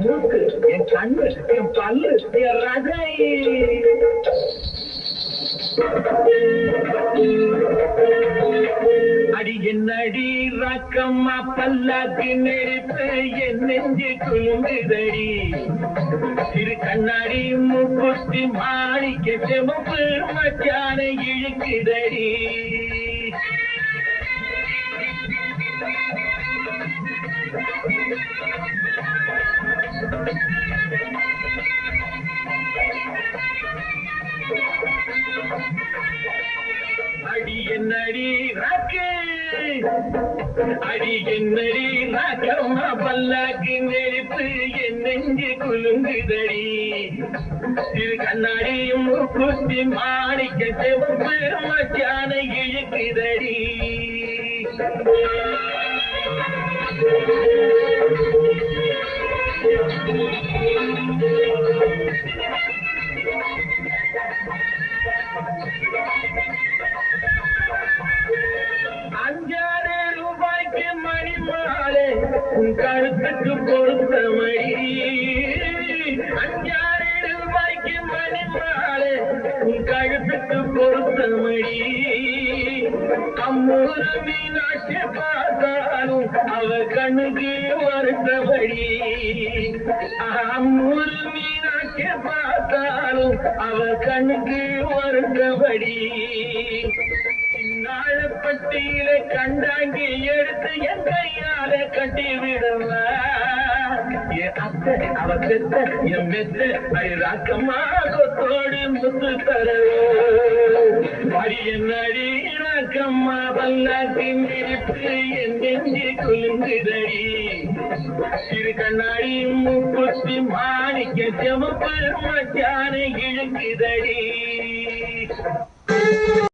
மூக்கு, என் கண்ணு, என் பல்லு, என் ரகை. அடி என்னடி ரக்கம்மா பல்லாக்கு நெருப்பு என் நெஞ்சு குலுங்குதடி. சிறு கண்ணாடி முக்குத்தி மாணிக்க செவப்பு மச்சான இழுக்குதடி. அடி என்னடி ராக்கு, அடி என்னடி ராக்கம்மா பல்லாக்கு நெருப்பு என் நெஞ்சு குலுங்குதடி. சிறு கண்ணாடி மூக்குத்தி மாணிக்க செவப்பு மச்சான இழுக்குதடி. ₹5 மணி மாலை உன் கழுத்துக்கு பொறுத்த மணி. ₹5 மணி மாலை உன் கழுத்துக்கு பொறுத்த மணி. அம்மூரு மீனாட்சி பார்த்தாலும் அவ கண்ணுக்கு வருத்தபடி. அம்மூரு மீனாட்சி பார்த்தாலும் அவ கண்ணுக்கு வருத்தபடி. நாளப்பட்டியில கண்டாங்கி எடுத்து என் கையால கட்டி விடுவா. என் அத்தை அவ பெத்த என் மெத்த ராக்கம்மா கொத்தோடு முத்து தரவோ. அடி என்னடி ராக்கம்மா பல்லாக்கின் இருப்பு என் நெஞ்சு குலுங்குதடி. சிறு கண்ணாடி மூக்குத்தி மாணிக்க செவப்பு மச்சான இழுக்குதடி.